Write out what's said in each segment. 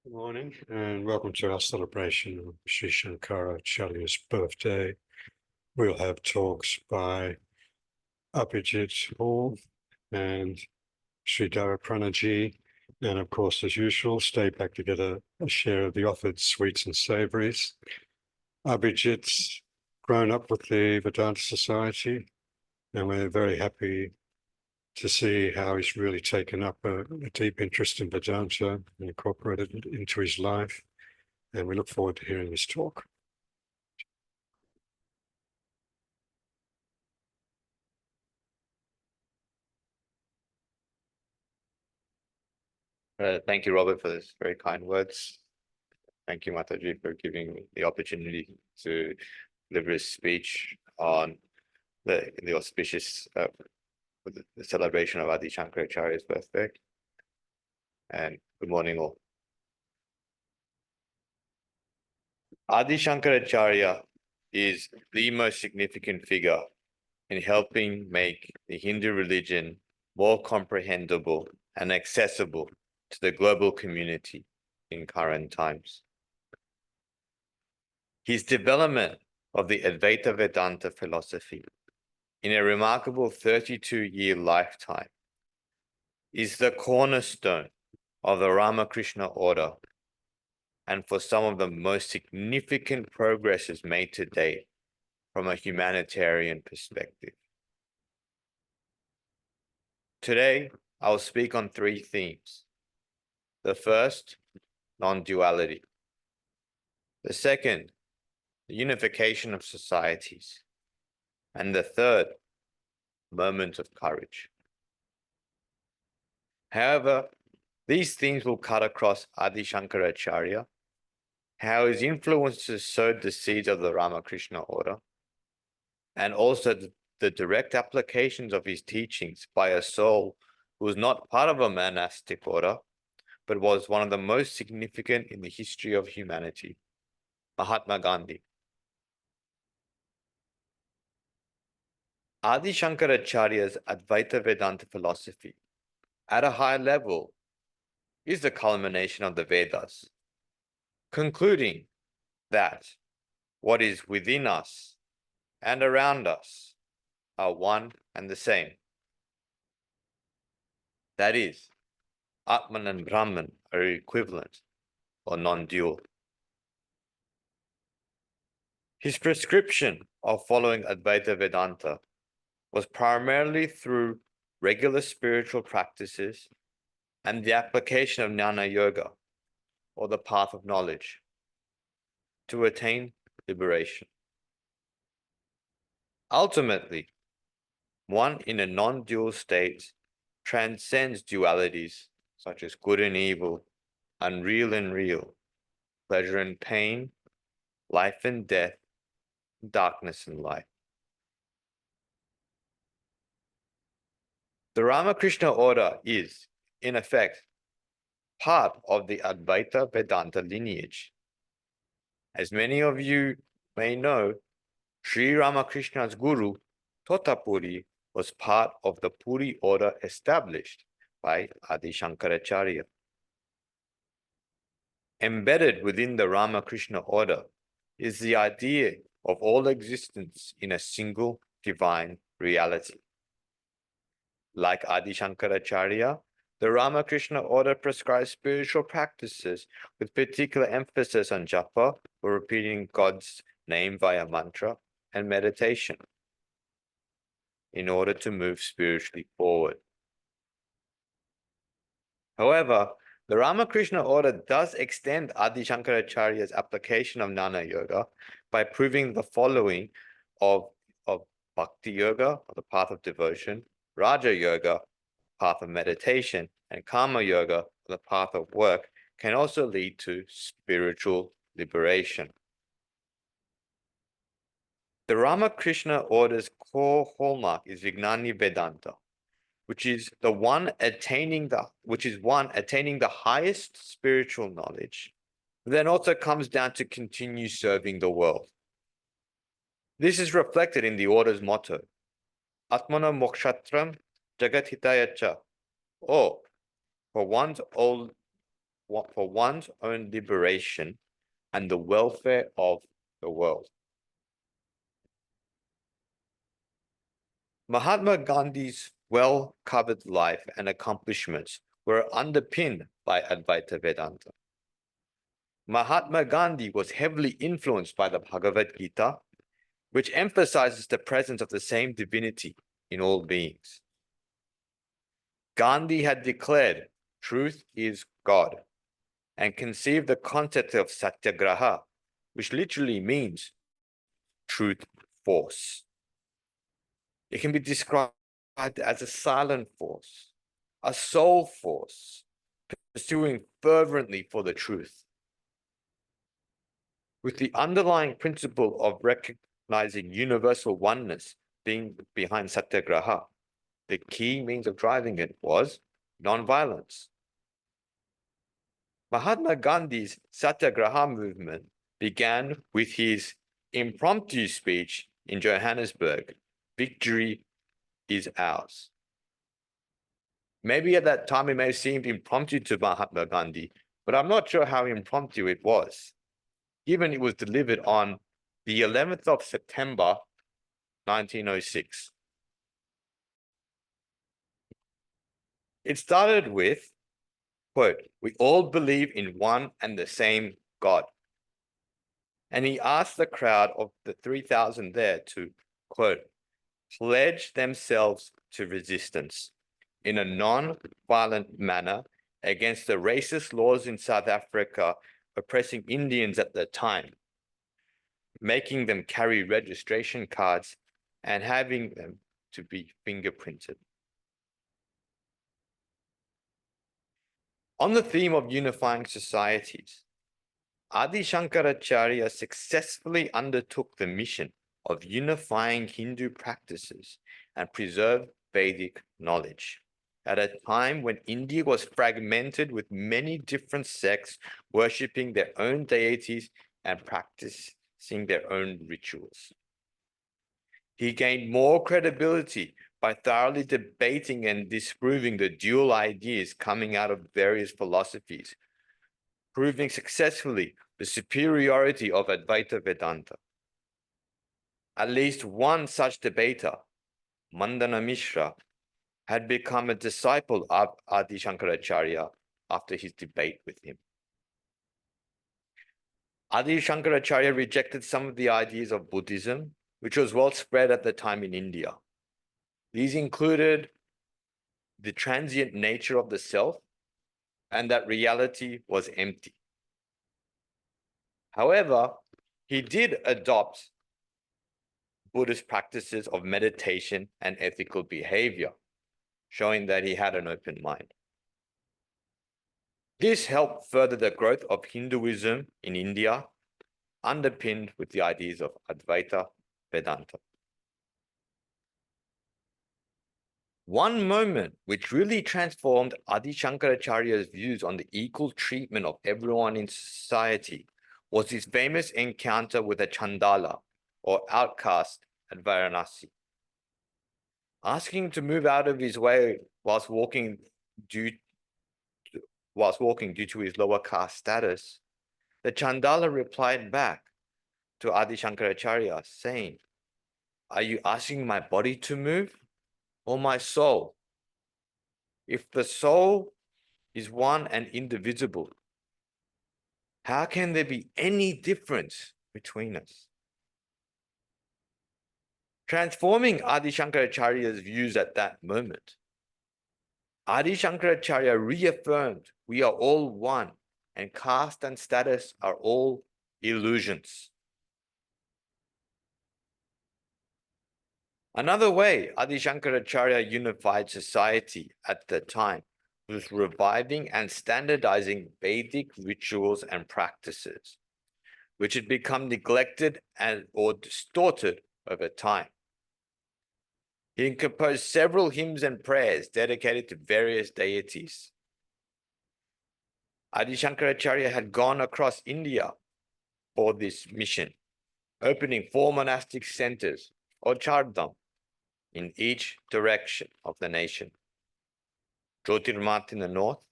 Good morning and welcome to our celebration of Sri Shankaracharya's birthday. We'll have talks by Abhijit Hore and Sridharaprana, and of course, as usual, stay back to get a share of the offered sweets and savouries. Abhijit's grown up with the Vedanta Society, and we're very happy to see how he's really taken up a deep interest in Vedanta and incorporated it into his life. And we look forward to hearing his talk. Thank you, Robert, for those very kind words. Thank you, Mataji, for giving me the opportunity to deliver a speech on the auspicious the celebration of Adi Shankaracharya's birthday. And good morning, all. Adi Shankaracharya is the most significant figure in helping make the Hindu religion more comprehensible and accessible to the global community in current times. His development of the Advaita Vedanta philosophy in a remarkable 32-year lifetime is the cornerstone of the Ramakrishna order and for some of the most significant progresses made to date from a humanitarian perspective. Today, I'll speak on three themes. The first, non-duality. The second, the unification of societies. And the third, moment of courage. However, these themes will cut across Adi Shankaracharya, how his influences sowed the seeds of the Ramakrishna order, and also the direct applications of his teachings by a soul who was not part of a monastic order, but was one of the most significant in the history of humanity, Mahatma Gandhi. Adi Shankaracharya's Advaita Vedanta philosophy, at a high level, is the culmination of the Vedas, concluding that what is within us and around us are one and the same. That is, Atman and Brahman are equivalent or non-dual. His prescription of following Advaita Vedanta was primarily through regular spiritual practices and the application of Jnana Yoga, or the path of knowledge, to attain liberation. Ultimately, one in a non-dual state transcends dualities such as good and evil, unreal and real, pleasure and pain, life and death, darkness and light. The Ramakrishna order is, in effect, part of the Advaita Vedanta lineage. As many of you may know, Sri Ramakrishna's guru, Totapuri, was part of the Puri order established by Adi Shankaracharya. Embedded within the Ramakrishna order is the idea of all existence in a single divine reality. Like Adi Shankaracharya, the Ramakrishna order prescribes spiritual practices with particular emphasis on japa, or repeating God's name via mantra, and meditation in order to move spiritually forward. However, the Ramakrishna order does extend Adi Shankaracharya's application of Jnana Yoga by proving the following of Bhakti Yoga, or the path of devotion, Raja Yoga, path of meditation, and Karma Yoga, the path of work, can also lead to spiritual liberation. The Ramakrishna order's core hallmark is Vijnani Vedanta, which is one attaining the highest spiritual knowledge, then also comes down to continue serving the world. This is reflected in the order's motto, Atmana Mokshatram Jagat Hitayacha, or for one's for one's own liberation and the welfare of the world. Mahatma Gandhi's well-covered life and accomplishments were underpinned by Advaita Vedanta. Mahatma Gandhi was heavily influenced by the Bhagavad Gita, which emphasizes the presence of the same divinity in all beings. Gandhi had declared truth is God and conceived the concept of satyagraha, which literally means truth force. It can be described as a silent force, a soul force, pursuing fervently for the truth. With the underlying principle of recognizing universal oneness being behind satyagraha, the key means of driving it was non-violence. Mahatma Gandhi's satyagraha movement began with his impromptu speech in Johannesburg, "Victory is ours." Maybe at that time it may have seemed impromptu to Mahatma Gandhi, but I'm not sure how impromptu it was, given it was delivered on the 11th of September, 1906. It started with, quote, "We all believe in one and the same God." And he asked the crowd of the 3,000 there to, quote, "pledge themselves to resistance in a non-violent manner against the racist laws in South Africa oppressing Indians at the time, making them carry registration cards and having them to be fingerprinted." On the theme of unifying societies, Adi Shankaracharya successfully undertook the mission of unifying Hindu practices and preserve Vedic knowledge at a time when India was fragmented with many different sects worshipping their own deities and practicing their own rituals. He gained more credibility by thoroughly debating and disproving the dual ideas coming out of various philosophies, proving successfully the superiority of Advaita Vedanta. At least one such debater, Mandana Mishra, had become a disciple of Adi Shankaracharya after his debate with him. Adi Shankaracharya rejected some of the ideas of Buddhism, which was well spread at the time in India. These included the transient nature of the self and that reality was empty. However, he did adopt Buddhist practices of meditation and ethical behavior, showing that he had an open mind. This helped further the growth of Hinduism in India, underpinned with the ideas of Advaita Vedanta. One moment which really transformed Adi Shankaracharya's views on the equal treatment of everyone in society was his famous encounter with a Chandala, or outcast, at Varanasi. Asking him to move out of his way whilst walking due to his lower caste status, the Chandala replied back to Adi Shankaracharya saying, "Are you asking my body to move or my soul? If the soul is one and indivisible, how can there be any difference between us?" Transforming Adi Shankaracharya's views at that moment, Adi Shankaracharya reaffirmed we are all one and caste and status are all illusions. Another way Adi Shankaracharya unified society at the time was reviving and standardizing Vedic rituals and practices, which had become neglected or distorted over time. He composed several hymns and prayers dedicated to various deities. Adi Shankaracharya had gone across India for this mission, opening 4 monastic centers, or chardham, in each direction of the nation. Jyotirmath in the north,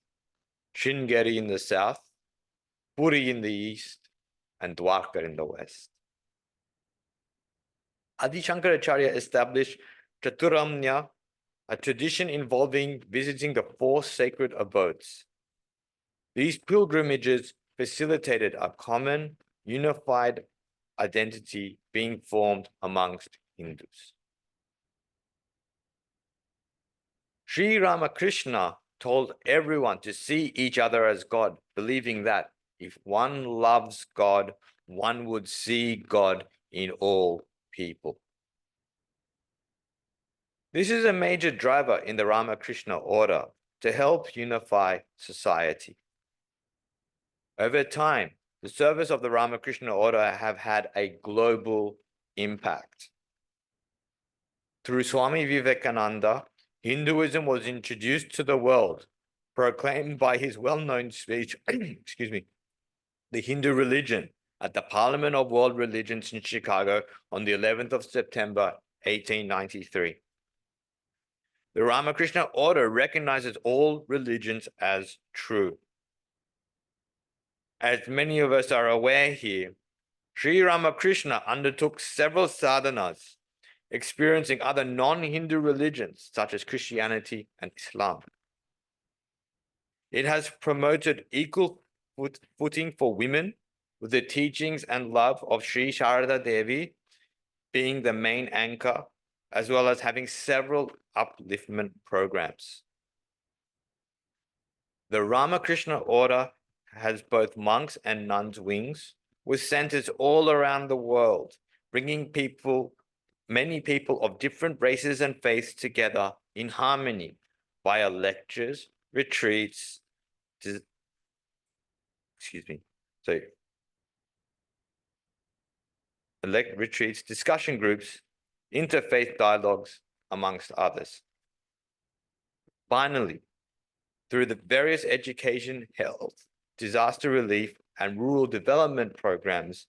Sringeri in the south, Puri in the east, and Dwarka in the west. Adi Shankaracharya established Chaturamnya, a tradition involving visiting the 4 sacred abodes. These pilgrimages facilitated a common, unified identity being formed amongst Hindus. Sri Ramakrishna told everyone to see each other as God, believing that if one loves God, one would see God in all people. This is a major driver in the Ramakrishna order to help unify society. Over time, the service of the Ramakrishna order have had a global impact. Through Swami Vivekananda, Hinduism was introduced to the world, proclaimed by his well-known speech, excuse me, The Hindu Religion, at the Parliament of World Religions in Chicago on the 11th of September, 1893. The Ramakrishna order recognizes all religions as true. As many of us are aware here, Sri Ramakrishna undertook several sadhanas, experiencing other non-Hindu religions such as Christianity and Islam. It has promoted equal footing for women, with the teachings and love of Sri Sharada Devi being the main anchor, as well as having several upliftment programs. The Ramakrishna order has both monks and nuns wings, with centers all around the world, bringing many people of different races and faiths together in harmony via lectures, retreats, retreats, discussion groups, interfaith dialogues, amongst others. Finally, through the various education, health, disaster relief, and rural development programs,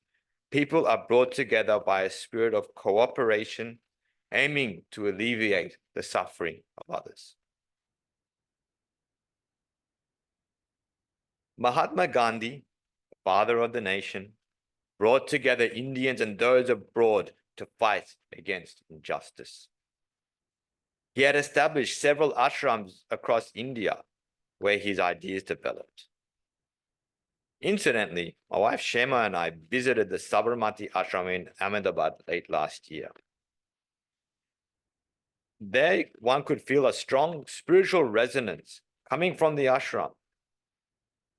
people are brought together by a spirit of cooperation, aiming to alleviate the suffering of others. Mahatma Gandhi, the father of the nation, brought together Indians and those abroad to fight against injustice. He had established several ashrams across India where his ideas developed. Incidentally, my wife Shema and I visited the Sabarmati ashram in Ahmedabad late last year. There, one could feel a strong spiritual resonance coming from the ashram,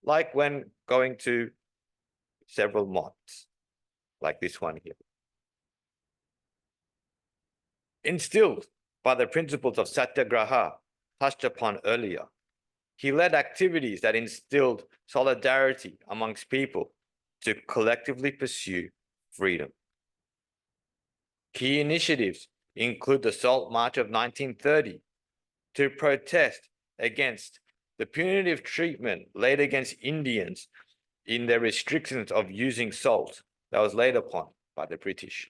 like when going to several mosques, like this one here. Instilled by the principles of Satyagraha, touched upon earlier, he led activities that instilled solidarity amongst people to collectively pursue freedom. Key initiatives include the Salt March of 1930 to protest against the punitive treatment laid against Indians in their restrictions of using salt that was laid upon by the British.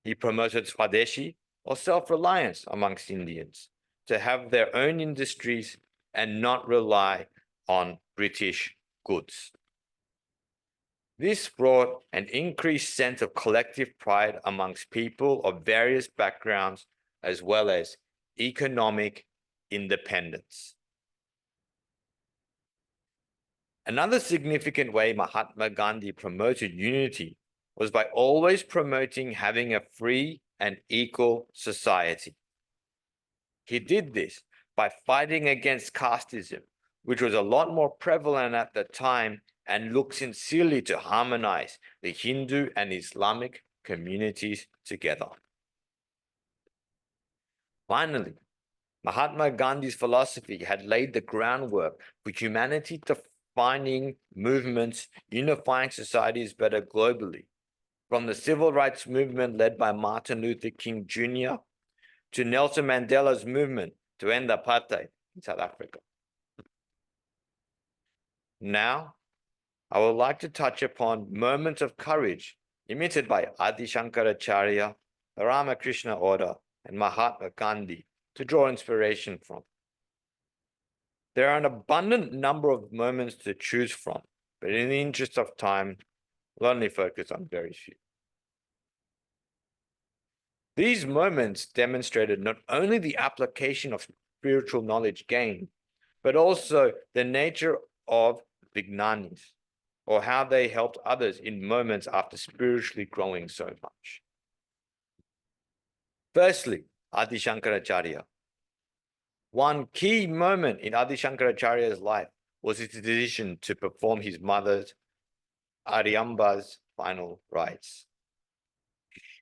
He promoted Swadeshi, or self-reliance amongst Indians, to have their own industries and not rely on British goods. This brought an increased sense of collective pride amongst people of various backgrounds, as well as economic independence. Another significant way Mahatma Gandhi promoted unity was by always promoting having a free and equal society. He did this by fighting against casteism, which was a lot more prevalent at the time and looked sincerely to harmonize the Hindu and Islamic communities together. Finally, Mahatma Gandhi's philosophy had laid the groundwork for humanity defining movements unifying societies better globally, from the civil rights movement led by Martin Luther King Jr. to Nelson Mandela's movement to end apartheid in South Africa. Now, I would like to touch upon moments of courage emitted by Adi Shankaracharya, the Ramakrishna order, and Mahatma Gandhi to draw inspiration from. There are an abundant number of moments to choose from, but in the interest of time, we'll only focus on very few. These moments demonstrated not only the application of spiritual knowledge gained, but also the nature of Vijnanis, or how they helped others in moments after spiritually growing so much. Firstly, Adi Shankaracharya. One key moment in Adi Shankaracharya's life was his decision to perform his mother's Aryamba's final rites.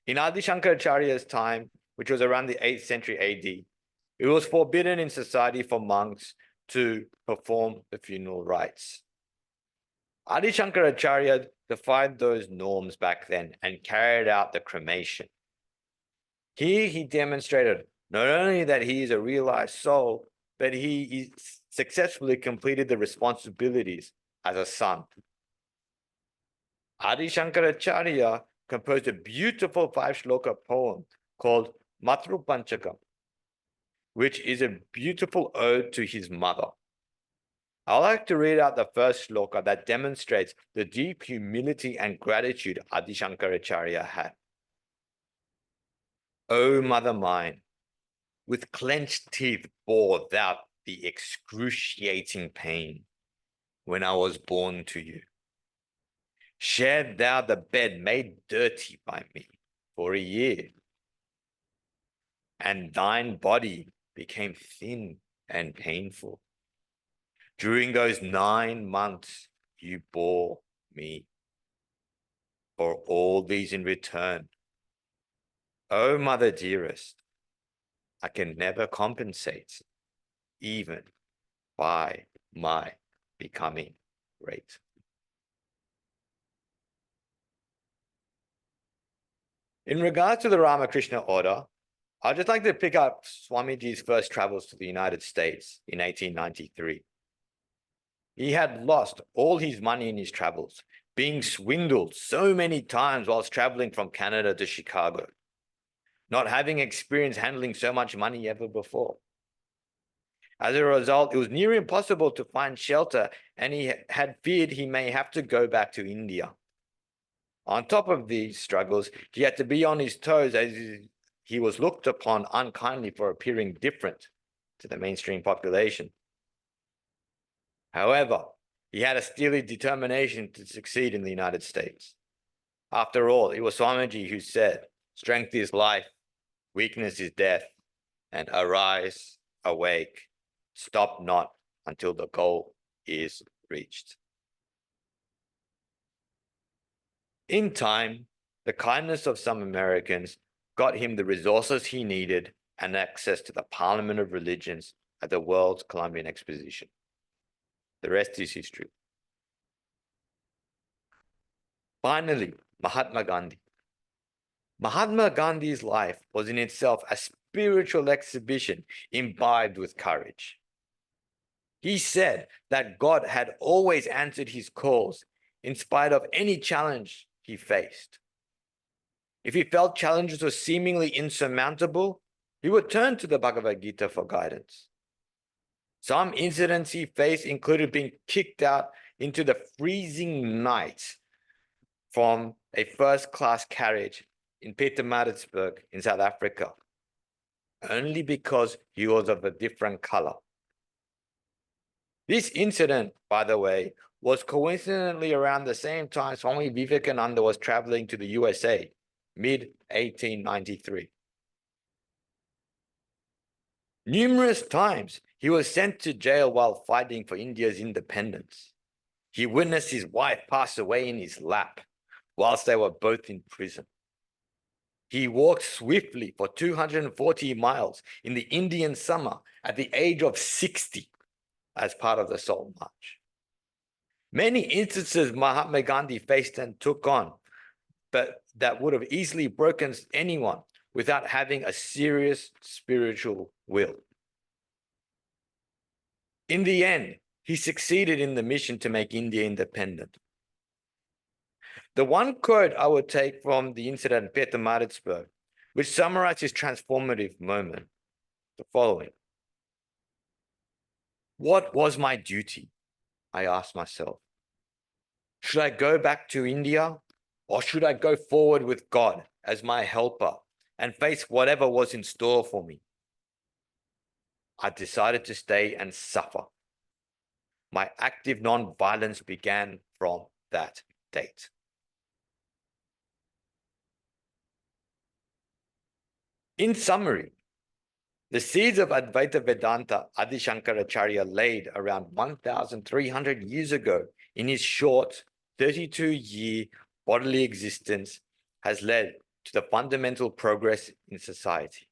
In Adi Shankaracharya's time, which was around the 8th century AD, it was forbidden in society for monks to perform the funeral rites. Adi Shankaracharya defied those norms back then and carried out the cremation. Here he demonstrated not only that he is a realized soul, but he successfully completed the responsibilities as a son. Adi Shankaracharya composed a beautiful 5-shloka poem called Matru Panchakam, which is a beautiful ode to his mother. I'd like to read out the first shloka that demonstrates the deep humility and gratitude Adi Shankaracharya had. O mother mine, with clenched teeth bore thou the excruciating pain when I was born to you. Shared thou the bed made dirty by me for a year, and thine body became thin and painful. During those 9 months you bore me. For all these in return, O mother dearest, I can never compensate, even by my becoming great. In regards to the Ramakrishna order, I'd just like to pick up Swamiji's first travels to the United States in 1893. He had lost all his money in his travels, being swindled so many times whilst traveling from Canada to Chicago, not having experience handling so much money ever before. As a result, it was near impossible to find shelter, and he had feared he may have to go back to India. On top of these struggles, he had to be on his toes as he was looked upon unkindly for appearing different to the mainstream population. However, he had a steely determination to succeed in the United States. After all, it was Swamiji who said, "Strength is life, weakness is death, and arise, awake, stop not until the goal is reached." In time, the kindness of some Americans got him the resources he needed and access to the Parliament of Religions at the World's Columbian Exposition. The rest is history. Finally, Mahatma Gandhi. Mahatma Gandhi's life was in itself a spiritual exhibition imbibed with courage. He said that God had always answered his calls in spite of any challenge he faced. If he felt challenges were seemingly insurmountable, he would turn to the Bhagavad Gita for guidance. Some incidents he faced included being kicked out into the freezing night from a first-class carriage in Pietermaritzburg in South Africa, only because he was of a different color. This incident, by the way, was coincidentally around the same time Swami Vivekananda was traveling to the USA, mid-1893. Numerous times, he was sent to jail while fighting for India's independence. He witnessed his wife pass away in his lap whilst they were both in prison. He walked swiftly for 240 miles in the Indian summer at the age of 60 as part of the Salt March. Many instances Mahatma Gandhi faced and took on, but that would have easily broken anyone without having a serious spiritual will. In the end, he succeeded in the mission to make India independent. The one quote I would take from the incident in Pietermaritzburg, which summarized his transformative moment, the following: What was my duty? I asked myself. Should I go back to India, or should I go forward with God as my helper and face whatever was in store for me? I decided to stay and suffer. My active non-violence began from that date. In summary, the seeds of Advaita Vedanta Adi Shankaracharya laid around 1,300 years ago in his short 32-year bodily existence has led to the fundamental progress in society.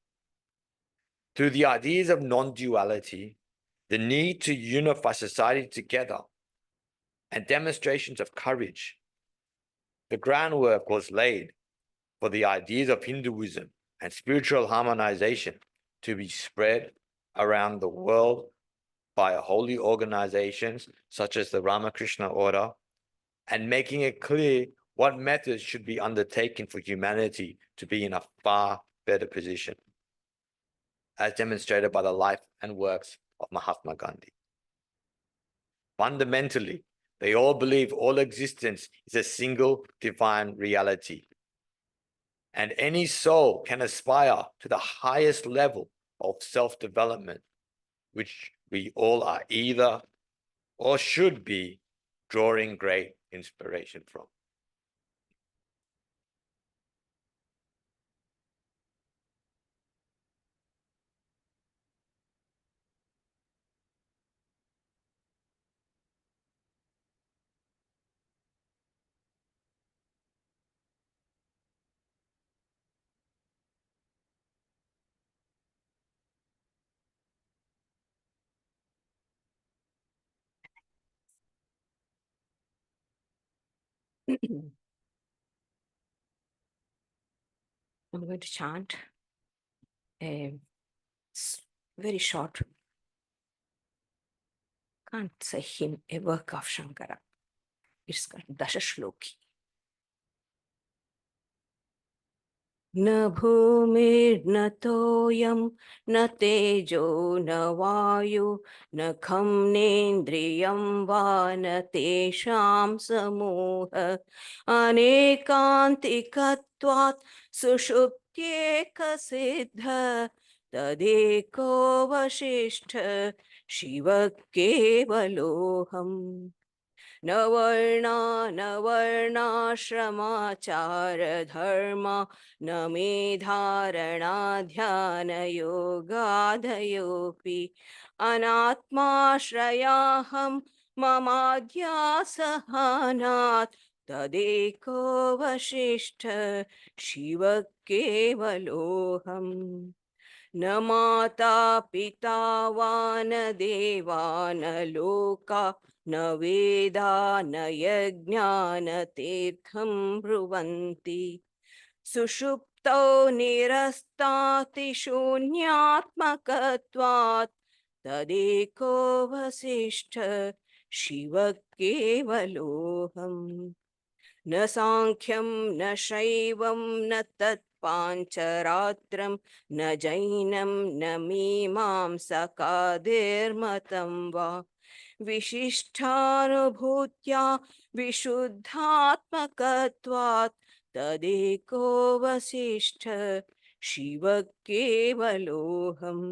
Through the ideas of non-duality, the need to unify society together, and demonstrations of courage, the groundwork was laid for the ideas of Hinduism and spiritual harmonization to be spread around the world by holy organizations such as the Ramakrishna Order, and making it clear what methods should be undertaken for humanity to be in a far better position, as demonstrated by the life and works of Mahatma Gandhi. Fundamentally, they all believe all existence is a single divine reality, and any soul can aspire to the highest level of self-development, which we all are either or should be drawing great inspiration from. I'm going to chant a very short, can't say hymn, a work of Shankara. It's called Dasha Shloki. न भूमिर्न तोयं न तेजो न वायु न खं नेन्द्रियं वा न तेषां समूह अनेकान्तिकत्वात् सुषुप्त्येकसिद्ध तदेको वसिष्ठ शिव केवलोऽहम् न वर्णा न वर्णाश्रमाचार धर्म न मेधारणा ध्यानयोगादयोऽपि अनात्माश्रयाहं ममाद्यासहानात् तदेको वसिष्ठ शिव केवलोऽहम् न माता पिता वा न देवा न लोका न वेदा न यज्ञा न तीर्थं ब्रुवन्ति सुषुप्तौ निरस्तातिशून्यात्मकत्वात् तदेको वसिष्ठ शिव केवलोऽहम् न सांख्यं न शैवं न तत्पाञ्चरात्रं न जैनं न मीमांसकादिर्मतं वा विशिष्टानुभूत्या विशुद्धात्मकत्वात् तदेको वसिष्ठ शिव केवलोऽहम्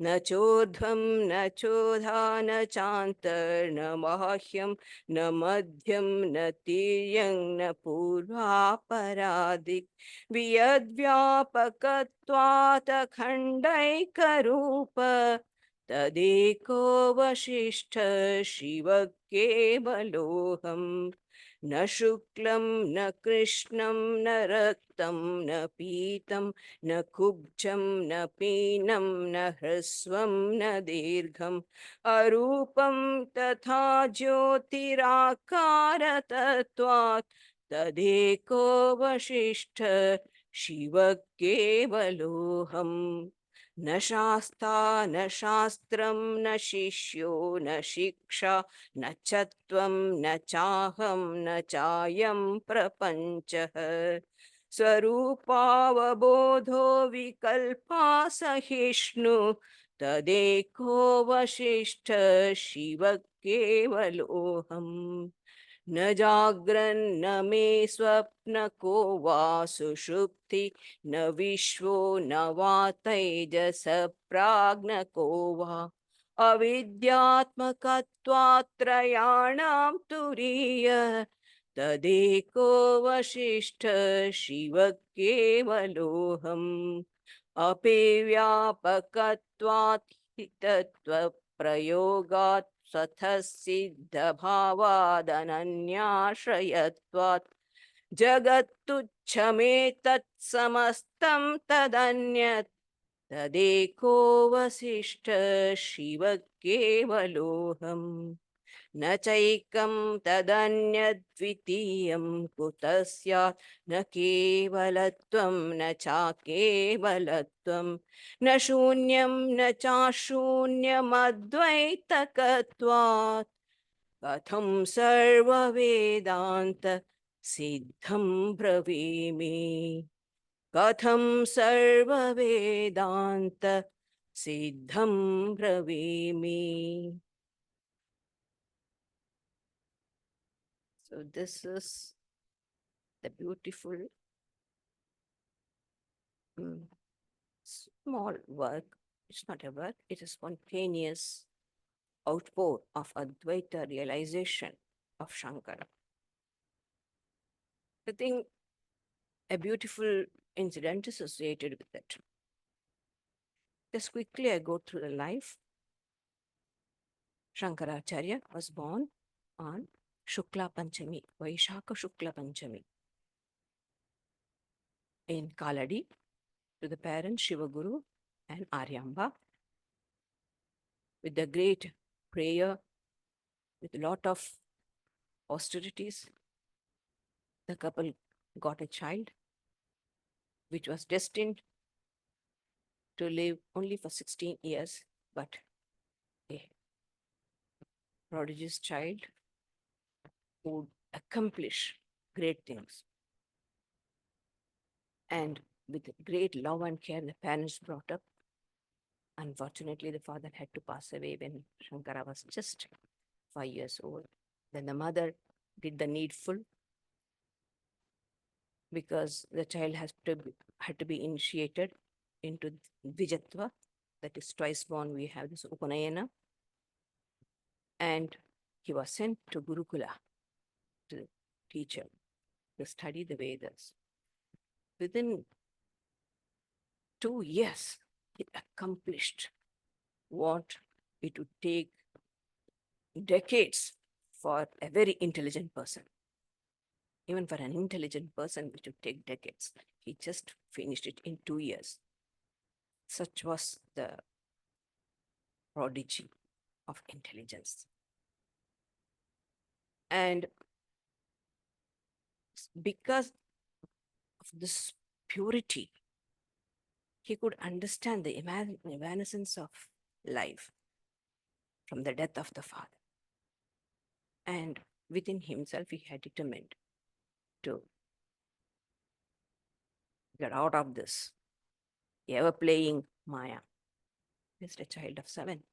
न चोर्ध्वं न चोधा न चान्तर्न बाह्यं न मध्यं न तिर्यं न पूर्वापरादिक् वियद्व्यापकत्वात् अखण्डैकरूप तदेको वसिष्ठ शिव केवलोऽहम् न शुक्लं न कृष्णं न रक्तं न पीतं न कुब्जं न पीनं न ह्रस्वं न दीर्घम् अरूपं तथा ज्योतिराकारतत्त्वात् तदेको वसिष्ठ शिव केवलोऽहम् न शास्ता न शास्त्रं न शिष्यो न शिक्षा न च त्वं न चाहं न चायं प्रपञ्चः स्वरूपावबोधो विकल्पा सहिष्णु तदेको वसिष्ठ शिव केवलोऽहम् न जाग्रन्न मे स्वप्न को वा सुषुप्ति न विश्वो न वा तैजस प्राज्ञ को वा अविद्यात्मकत्वात्त्रयाणां तुरीय तदेको वसिष्ठ शिव केवलोऽहम् अपेव्यापकत्वात् हि तत्त्वप्रयोगात् स्वतः सिद्धभावादनन्याश्रयत्वात् जगत्तुच्छमेतत्समस्तं तदन्यत् तदेको वसिष्ठ शिव केवलोऽहम् न चैकं तदन्यद्वितीयं कुतः स्यात् न केवलत्वं न चाकेवलत्वं न शून्यं न चाशून्यमद्वैतकत्वात् कथं सर्ववेदान्त सिद्धं ब्रवीमि कथं सर्ववेदान्त सिद्धं ब्रवीमि. So this is the beautiful small work. It's not a work, it's a spontaneous outpour of Advaita realization of Shankara. I think a beautiful incident associated with it. Just quickly, I go through the life. Shankaracharya was born on Shukla Panchami, Vaishaka Shukla Panchami, in Kaladi, to the parents Shivaguru and Aryamba. With the great prayer, with a lot of austerities, the couple got a child which was destined to live only for 16 years, but a prodigious child would accomplish great things. And with great love and care, the parents brought up. Unfortunately, the father had to pass away when Shankara was just 5 years old. Then the mother did the needful, because the child had to be initiated into Vijatva, that is twice born. We have this Upanayana, and he was sent to Gurukula, to the teacher, to study the Vedas. Within 2 years, he accomplished what it would take decades for a very intelligent person. Even for an intelligent person, it would take decades. He just finished it in 2 years. Such was the prodigy of intelligence. And because of this purity, he could understand the evanescence of life from the death of the father. And within himself, he had determined to get out of this ever-playing Maya. Just a child of 7.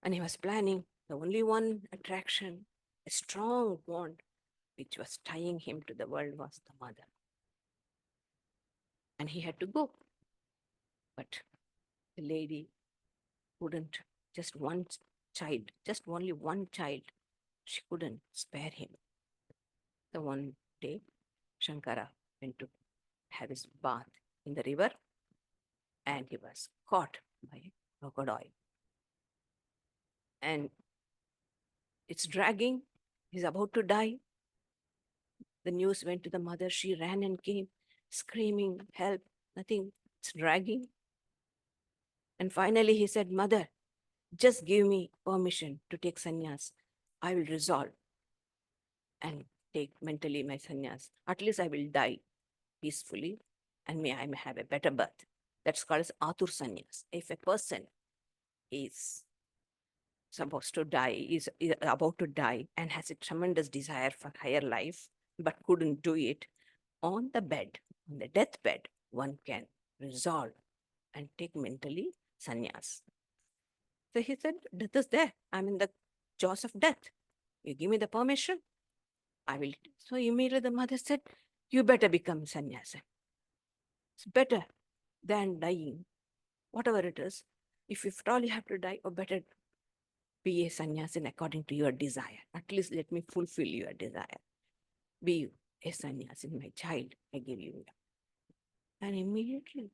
And he was planning the only one attraction, a strong bond which was tying him to the world, was the mother. And he had to go. But the lady couldn't, just one child, just only one child, she couldn't spare him. The one day, Shankara went to have his bath in the river, and he was caught by a crocodile. And it's dragging, he's about to die. The news went to the mother. She ran and came, screaming, help, nothing, it's dragging. And finally he said, Mother, just give me permission to take sannyas. I will resolve and take mentally my sannyas. At least I will die peacefully, and I may have a better birth. That's called as atur sannyas. If a person is supposed to die, is about to die, and has a tremendous desire for higher life, but couldn't do it, on the bed, on the deathbed, one can resolve and take mentally sannyas. So he said, death is there. I'm in the jaws of death. You give me the permission, I will. So immediately the mother said, you better become sannyasa. It's better than dying, whatever it is. If at all you have to die, or better be a sannyasin according to your desire. At least let me fulfill your desire. Be a sannyasin, my child, I give you. And immediately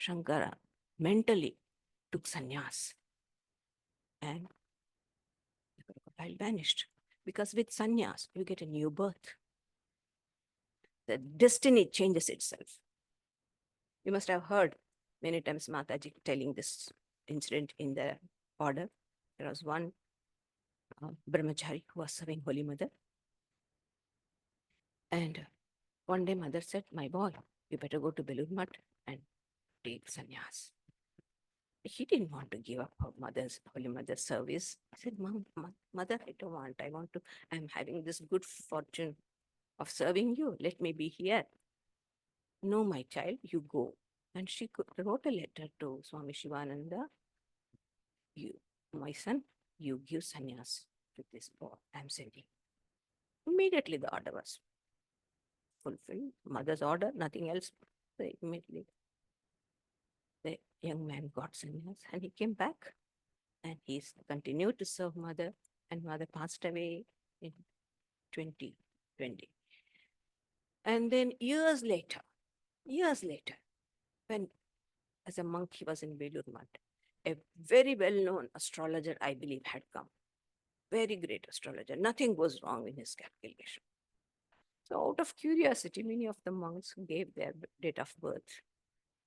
Shankara mentally took sannyas and the crocodile vanished. Because with sannyas, you get a new birth. The destiny changes itself. You must have heard many times Mataji telling this incident in the order. There was one brahmachari who was serving Holy Mother. And one day mother said, my boy, you better go to Belur Math and take sannyas. He didn't want to give up her Holy Mother's service. He said, Mother, I don't want. I'm having this good fortune of serving you. Let me be here. No, my child, you go. And she wrote a letter to Swami Shivananda. You, my son, you give sannyas to this boy. I'm sending. Immediately the order was fulfilled. Mother's order, nothing else. So immediately the young man got sannyas and he came back and he continued to serve mother, and mother passed away in 2020. And then years later, when as a monk he was in Belur Math, a very well-known astrologer, I believe, had come. Very great astrologer. Nothing was wrong in his calculation. So out of curiosity, many of the monks gave their date of birth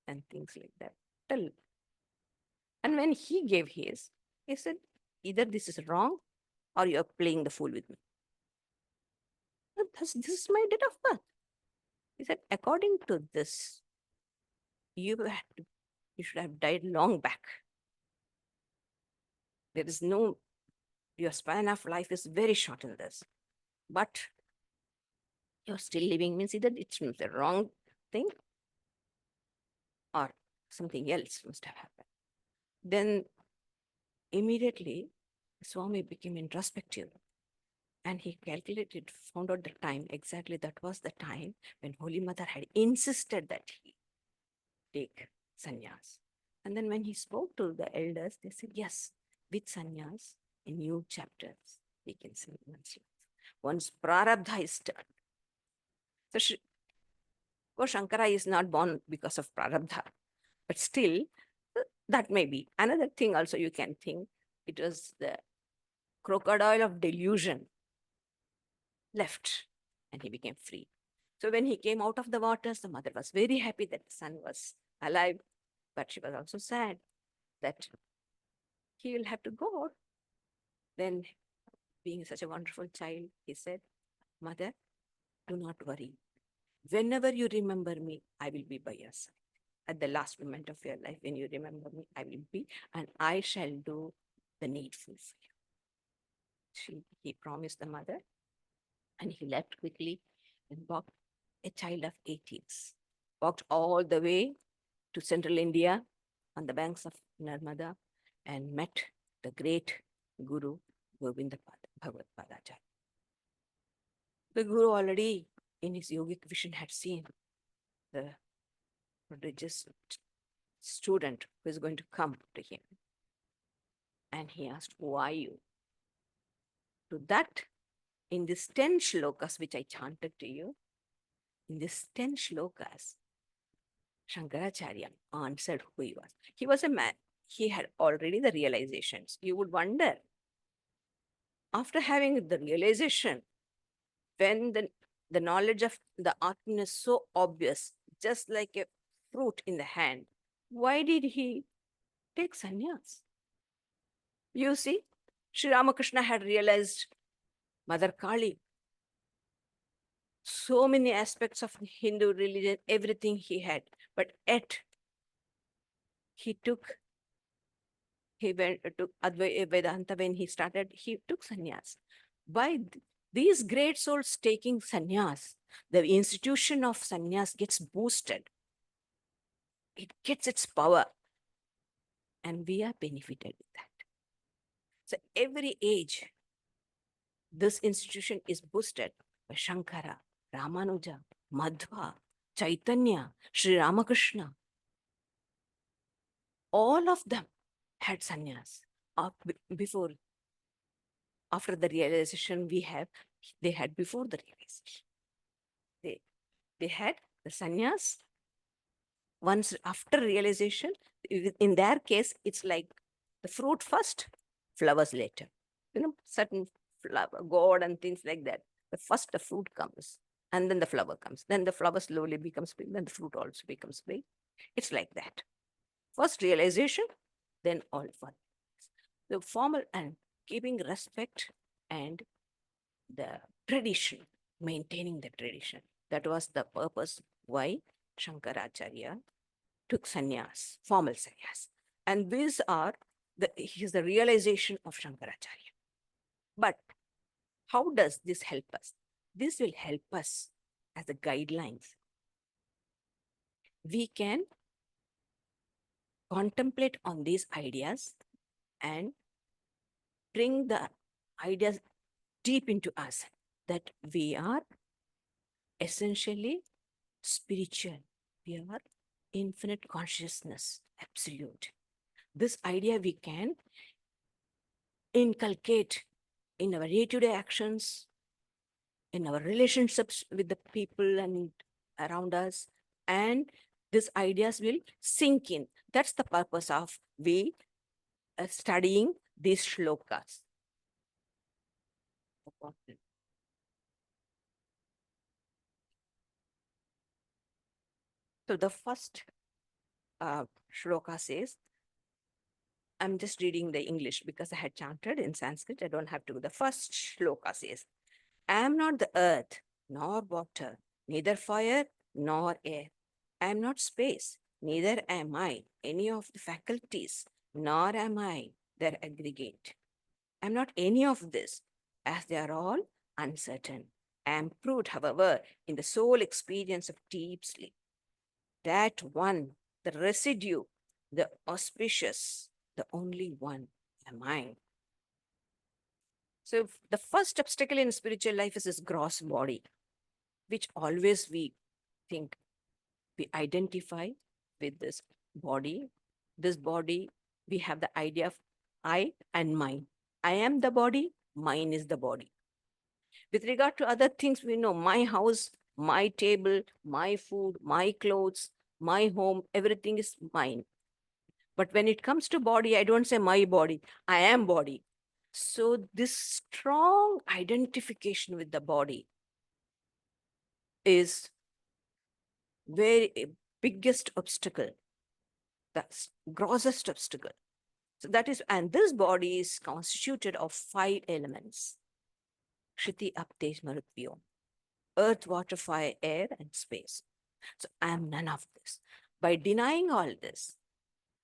and things like that. And when he gave his, he said, either this is wrong or you're playing the fool with me. This is my date of birth. He said, according to this, you should have died long back. There is no, your span of life is very short in this. But you're still living means either it's the wrong thing or something else must have happened. Then immediately Swami became introspective and he calculated, found out the time, exactly that was the time when Holy Mother had insisted that he take sannyas. And then when he spoke to the elders, they said, yes, with sannyas, in new chapters, we can say once prarabdha is turned. So Shankara is not born because of prarabdha, but still, that may be. Another thing also you can think, it was the crocodile of delusion left and he became free. So when he came out of the waters, the mother was very happy that the son was alive, but she was also sad that he will have to go out. Then, being such a wonderful child, he said, Mother, do not worry. Whenever you remember me, I will be by your side. At the last moment of your life, when you remember me, I will be, and I shall do the needful for you. He promised the mother, and he left quickly and walked, a child of 8 years, walked all the way to central India on the banks of Narmada and met the great Guru Govindapad Bhagavad Padacharya. The Guru already in his yogic vision had seen the prodigious student who is going to come to him. And he asked, who are you? To that, in these 10 shlokas which I chanted to you, in these 10 shlokas, Shankaracharya answered who he was. He was a man. He had already the realizations. You would wonder, after having the realization, when the knowledge of the Atman is so obvious, just like a fruit in the hand, why did he take sannyas? You see, Sri Ramakrishna had realized Mother Kali, so many aspects of the Hindu religion, everything he had, but yet he went to Advaita Vedanta when he started, he took sannyas. By these great souls taking sannyas, the institution of sannyas gets boosted. It gets its power. and we are benefited with that. So every age, this institution is boosted by Shankara, Ramanuja, Madhva, Chaitanya, Sri Ramakrishna. All of them had sannyas before, after the realization they had before the realization. They had the sannyas once after realization. In their case, it's like the fruit first, flowers later. Certain flower, God and things like that. First the fruit comes, and then the flower comes. Then the flower slowly becomes big, then the fruit also becomes big. It's like that. First realization, then all fun. The formal and keeping respect and the tradition, maintaining the tradition. That was the purpose why Shankaracharya took sannyas, formal sannyas. And these are the realization of Shankaracharya. But how does this help us? This will help us as the guidelines. We can contemplate on these ideas and bring the ideas deep into us, that we are essentially spiritual. We are infinite consciousness, absolute. This idea we can inculcate in our day-to-day actions, in our relationships with the people and around us, and these ideas will sink in. That's the purpose of we studying these shlokas. So the first shloka says, I'm just reading the English because I had chanted in Sanskrit. I don't have to. The first shloka says, I am not the earth, nor water, neither fire, nor air. I am not space, neither am I any of the faculties, nor am I their aggregate. I am not any of this, as they are all uncertain. I am proved, however, in the soul experience of deep sleep. That one, the residue, the auspicious, the only one am I. So the first obstacle in spiritual life is this gross body, which always we think, we identify with this body. This body, we have the idea of I and mine. I am the body, mine is the body. With regard to other things, we know my house, my table, my food, my clothes, my home, everything is mine. But when it comes to body, I don't say my body, I am body. So this strong identification with the body is very biggest obstacle, that's grossest obstacle. So that is, and this body is constituted of 5 elements. Kshiti, Aptesh, Marutvyom. Earth, water, fire, air, and space. So I am none of this. By denying all this,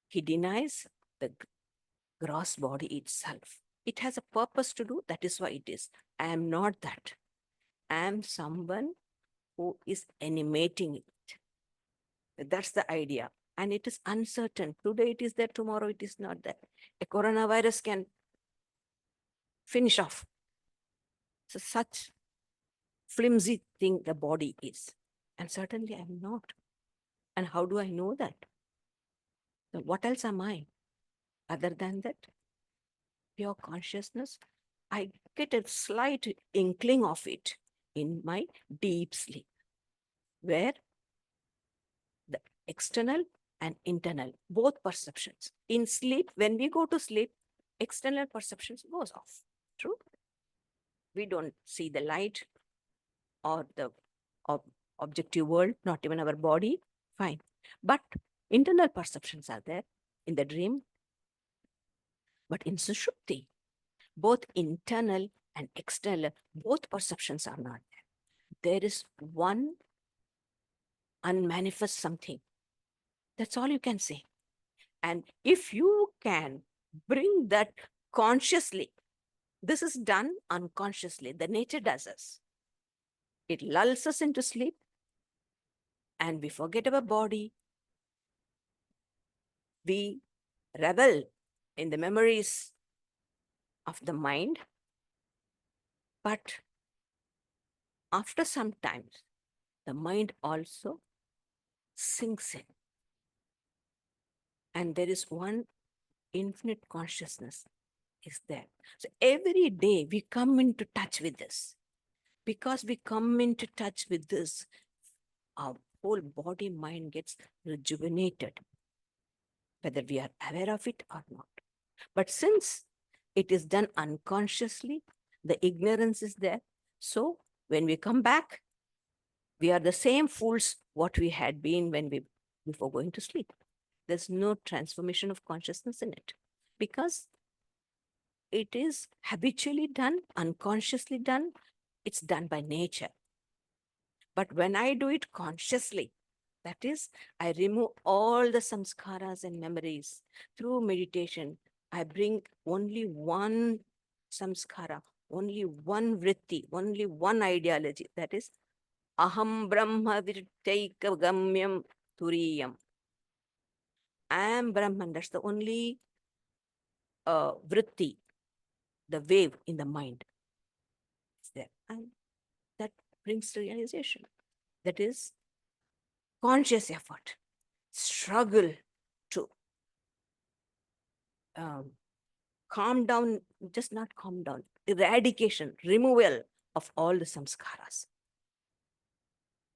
he denies the gross body itself. It has a purpose to do, that is why it is. I am not that. I am someone who is animating it. That's the idea. And it is uncertain. Today it is there, tomorrow it is not there. A coronavirus can finish off. So such flimsy thing the body is. And certainly I'm not. And how do I know that? So what else am I other than that? Pure consciousness. I get a slight inkling of it in my deep sleep, where the external and internal, both perceptions. In sleep, when we go to sleep, external perceptions goes off. True? We don't see the light or the objective world, not even our body. Fine. But internal perceptions are there in the dream. But in Sushupti, both internal and external, both perceptions are not there. There is one unmanifest something. That's all you can say. And if you can bring that consciously, this is done unconsciously. The nature does us. It lulls us into sleep and we forget our body. We revel in the memories of the mind, but after some time, the mind also sinks in. And there is one infinite consciousness is there. So every day we come into touch with this. Because we come into touch with this, our whole body mind gets rejuvenated, whether we are aware of it or not. But since it is done unconsciously, the ignorance is there. So when we come back, we are the same fools what we had been before going to sleep. There's no transformation of consciousness in it because it is habitually done, unconsciously done. It's done by nature. But when I do it consciously, that is, I remove all the samskaras and memories through meditation. I bring only one samskara, only one vritti, only one ideology. That is, aham brahma virtaika gamyam turiyam. I am Brahman. That's the only vritti, the wave in the mind. It's there. And that brings realization. That is conscious effort, struggle to calm down, just not calm down, eradication, removal of all the samskaras,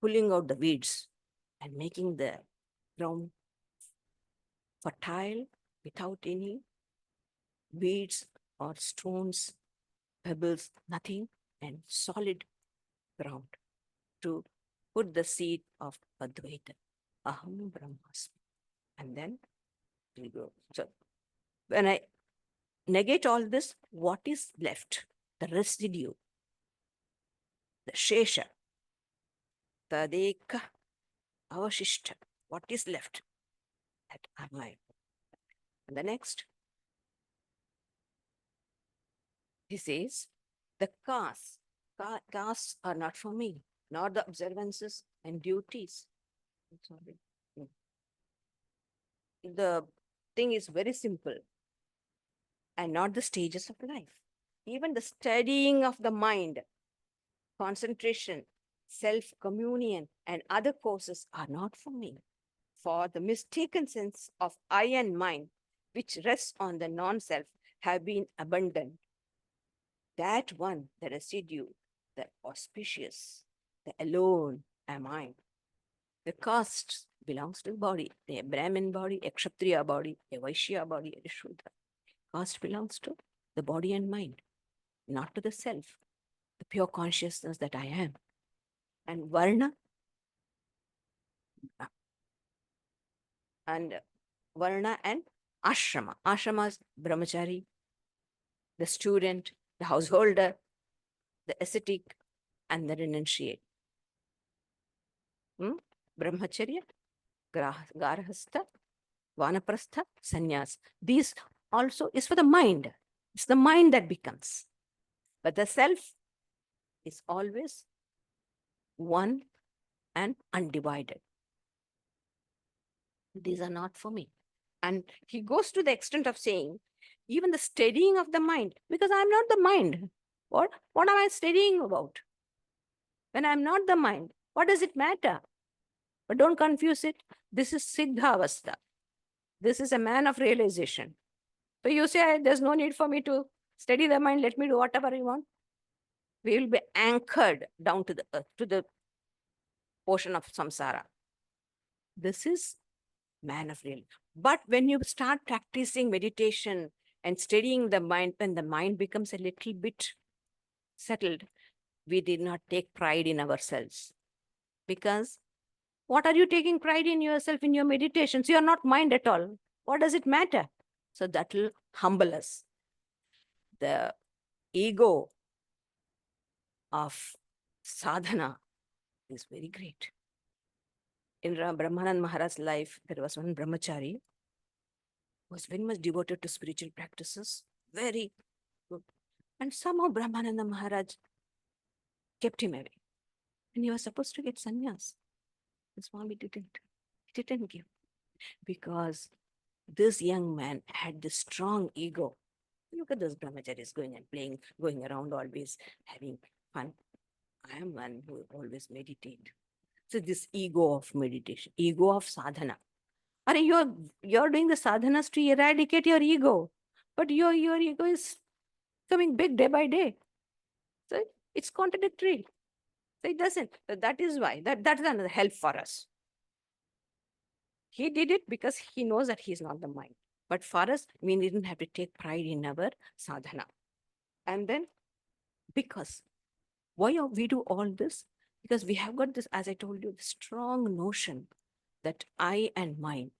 pulling out the weeds and making the ground fertile without any weeds or stones, pebbles, nothing, and solid ground to put the seed of Advaita. Aham Brahmasmi. And then we go. So when I negate all this, what is left? The residue, the shesha, tadeka avashishta. What is left? That am I. And the next, he says, the castes are not for me, nor the observances and duties. I'm sorry. The thing is very simple, and not the stages of life. Even the studying of the mind, concentration, self-communion, and other courses are not for me. For the mistaken sense of I and mine, which rests on the non-self, have been abandoned. That one, the residue, the auspicious, the alone am I. The caste belongs to the body, a Brahmin body, a Kshatriya body, a Vaishya body, a Shudra. Caste belongs to the body and mind, not to the self, the pure consciousness that I am. And Varna, and Ashrama. Ashrama is Brahmachari, the student, the householder, the ascetic, and the renunciate. Brahmacharya, Garhastha, Vanaprastha, Sannyas. These also is for the mind. It's the mind that becomes. But the self is always one and undivided. These are not for me. And he goes to the extent of saying, even the studying of the mind, because I'm not the mind. What am I studying about? When I'm not the mind, what does it matter? But don't confuse it. This is Siddhavastha. This is a man of realization. So you say, there's no need for me to study the mind. Let me do whatever I want. We will be anchored down to the earth, to the ocean of samsara. This is man of real. But when you start practicing meditation and studying the mind, when the mind becomes a little bit settled, we did not take pride in ourselves. Because what are you taking pride in yourself in your meditations? You are not mind at all. What does it matter? So that will humble us. The ego of sadhana is very great. In Brahmanand Maharaj's life, there was one brahmachari who was very much devoted to spiritual practices, very good. And somehow Brahmananda Maharaj kept him away. And he was supposed to get sannyas. The Swami didn't. He didn't give. Because this young man had this strong ego. Look at those brahmacharis going and playing, going around always having fun. I am one who always meditate. So this ego of meditation, ego of sadhana. Are you're doing the sadhanas to eradicate your ego, but your ego is becoming big day by day. So it's contradictory. So it doesn't. So that is why that's another help for us. He did it because he knows that he's not the mind. But for us, we didn't have to take pride in our sadhana. And then, because why we do all this? Because we have got this, as I told you, the strong notion that I and mine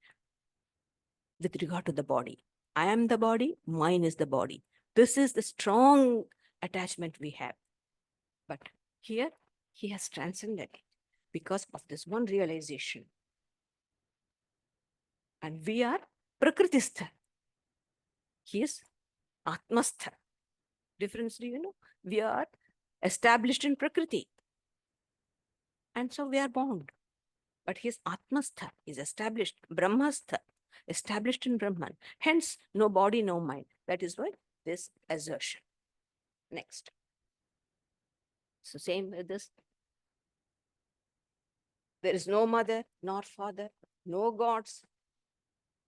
with regard to the body. I am the body, mine is the body. This is the strong attachment we have. But here, he has transcended it because of this one realization. And we are Prakritistha. He is Atmastha. Difference, do you know? We are established in Prakriti. And so we are bound. But he is Atmastha, is established, Brahmastha, established in Brahman. Hence, no body, no mind. That is why this assertion. Next. So same with this. There is no mother, nor father, no gods,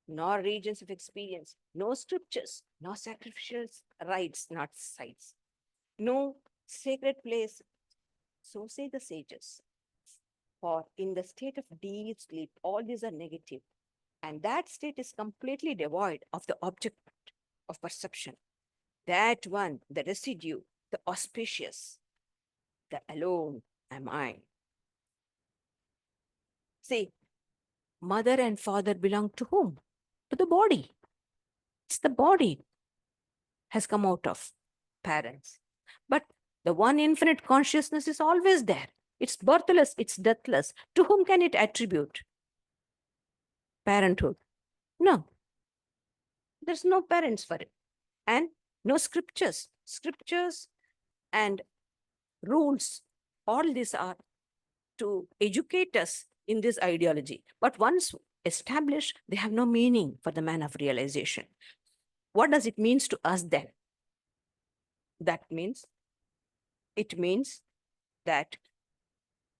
nor regions of experience, no scriptures, no sacrificial rites, not sites, no sacred place. So say the sages. For in the state of deep sleep, all these are negative. And that state is completely devoid of the object of perception. That one, the residue, the auspicious, the alone am I. See, mother and father belong to whom? To the body. It's the body has come out of parents. But the one infinite consciousness is always there. It's birthless, it's deathless. To whom can it attribute parenthood? No. There's no parents for it. And no scriptures. Scriptures and rules, all these are to educate us in this ideology. But once established, they have no meaning for the man of realization. What does it mean to us then? It means that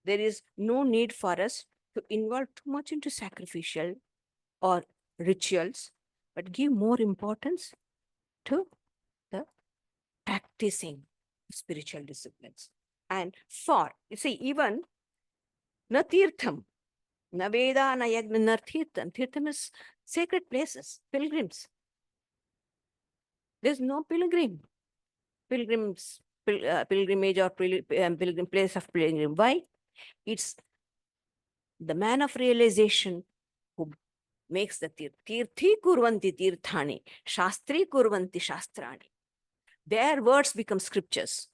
there is no need for us to involve too much into sacrificial or rituals, but give more importance to the practicing spiritual disciplines. And for, you see, even na tirtham, na veda, na yagna, na tirtham. Tirtham is sacred places, pilgrims. There's no pilgrimage or pilgrim place of pilgrim. Why? It's the man of realization who makes the tirthi kurvanti tirthani, shastri kurvanti shastrani. Their words become scriptures.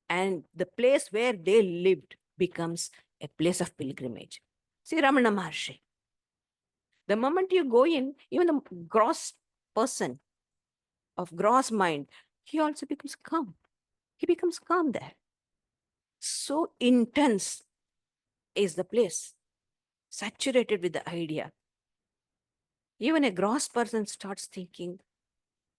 And the place where they lived becomes a place of pilgrimage. See Ramana Maharshi. The moment you go in, even the gross person of gross mind, he also becomes calm. He becomes calm there. So intense is the place, saturated with the idea. Even a gross person starts thinking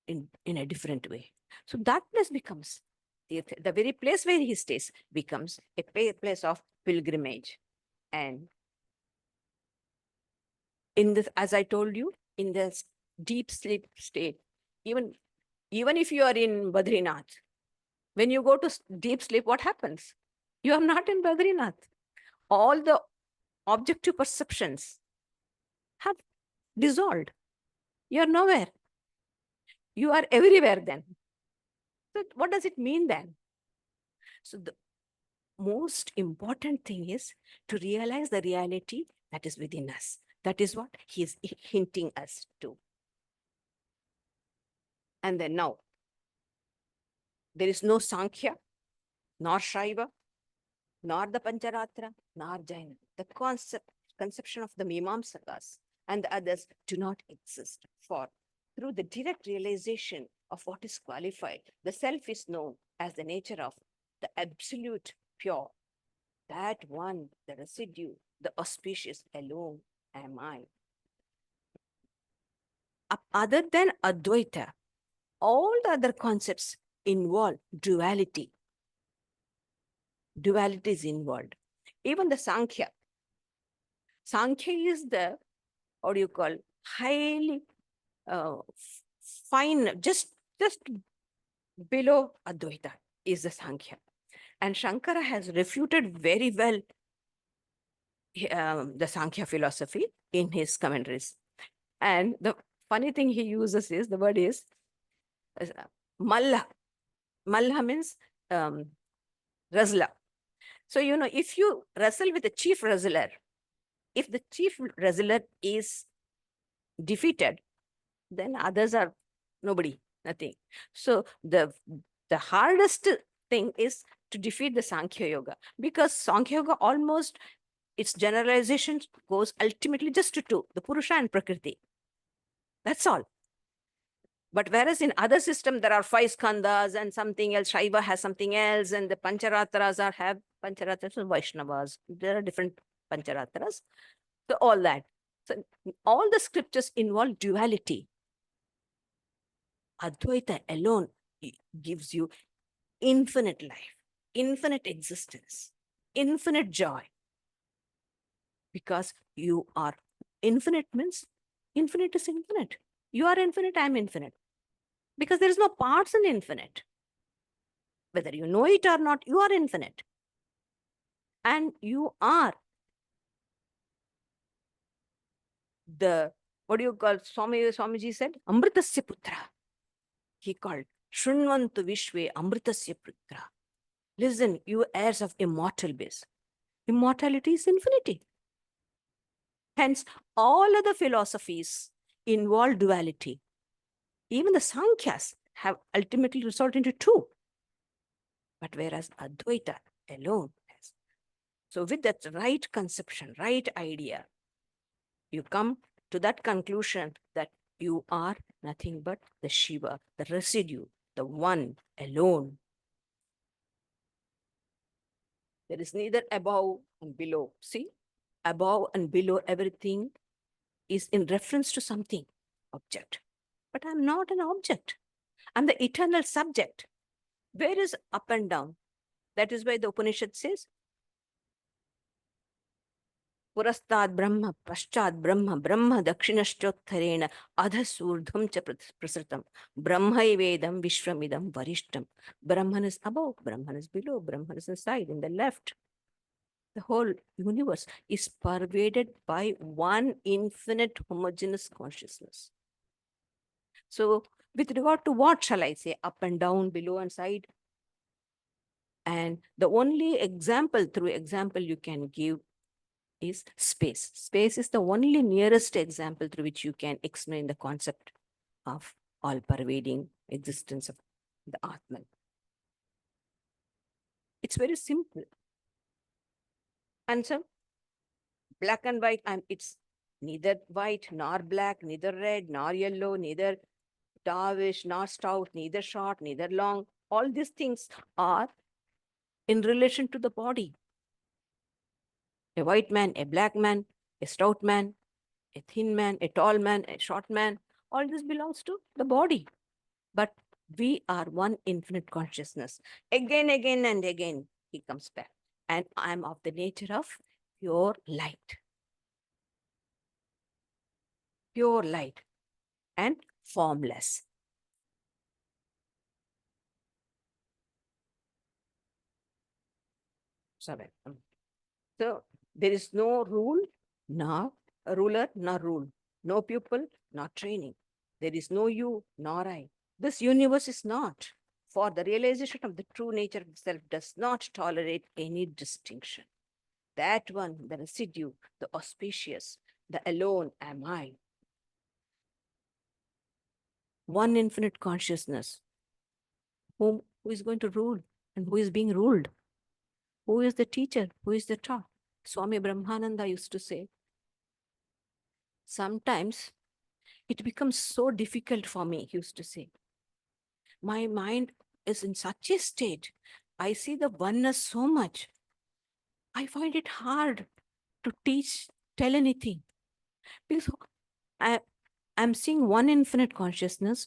in a different way. So that place becomes, the very place where he stays becomes a place of pilgrimage. And in this, as I told you, in this deep sleep state, even if you are in Badrinath, when you go to deep sleep, what happens? You are not in Badrinath. All the objective perceptions have dissolved. You are nowhere. You are everywhere then. So what does it mean then? So the most important thing is to realize the reality that is within us. That is what he is hinting us to. And then now, there is no Sankhya, nor Shaiva, nor the Pancharatra, nor Jaina. The conception of the Mimamsakas and the others do not exist. For through the direct realization of what is qualified, the self is known as the nature of the absolute pure. That one, the residue, the auspicious alone am I. other than Advaita, all the other concepts involve duality. Duality is involved. Even the Sankhya. Sankhya is the, what do you call, highly fine, just below Advaita is the Sankhya. And Shankara has refuted very well the Sankhya philosophy in his commentaries. And the funny thing he uses is, the word is Malla. Malla means wrestler. So, if you wrestle with the chief wrestler, if the chief wrestler is defeated, then others are nobody, nothing. So the hardest thing is to defeat the Sankhya Yoga, because Sankhya Yoga almost, its generalization goes ultimately just to two, the Purusha and Prakriti. That's all. But whereas in other system, there are 5 skandhas and something else, Shaiva has something else, and the Pancharatras have Pancharatras and Vaishnavas. There are different Pancharatras. So all that. So all the scriptures involve duality. Advaita alone gives you infinite life, infinite existence, infinite joy. Because you are infinite means infinite is infinite. You are infinite, I am infinite. Because there is no parts in infinite. Whether you know it or not, you are infinite. And you are the, what do you call, Swamiji said, Amritasya Putra. He called, Shrunvantu Vishwe Amritasya Putra. Listen, you heirs of immortal bliss. Immortality is infinity. Hence, all other philosophies involve duality. Even the Sankhyas have ultimately resulted into two. But whereas Advaita alone has. So with that right conception, right idea, you come to that conclusion that you are nothing but the Shiva, the residue, the one alone. There is neither above and below. See, above and below, everything is in reference to something, object. But I'm not an object. I'm the eternal subject. Where is up and down? That is why the Upanishad says, Purastad Brahma, Paschad Brahma, Brahma Dakshinashchottarena, Adhasurdham cha prasritam, Brahmai Vedam Vishwamidam Varishtam. Brahman is above, Brahman is below, Brahman is inside, in the left. The whole universe is pervaded by one infinite homogeneous consciousness. So, with regard to what shall I say, up and down, below and side? And the only example you can give is space. Space is the only nearest example through which you can explain the concept of all-pervading existence of the Atman. It's very simple. And so, black and white, and it's neither white nor black, neither red nor yellow, neither darvish nor stout, neither short, neither long. All these things are in relation to the body. A white man, a black man, a stout man, a thin man, a tall man, a short man, all this belongs to the body. But we are one infinite consciousness. Again and again, he comes back. And I am of the nature of pure light. Pure light and formless. So there is no rule, nor a ruler, nor rule. No pupil, nor training. There is no you, nor I. This universe is not. For the realization of the true nature of self does not tolerate any distinction. That one, the residue, the auspicious, the alone am I. One infinite consciousness. Who is going to rule and who is being ruled? Who is the teacher? Who is the taught? Swami Brahmananda used to say, sometimes it becomes so difficult for me, he used to say. My mind is in such a state. I see the oneness so much. I find it hard to tell anything. Because I'm seeing one infinite consciousness,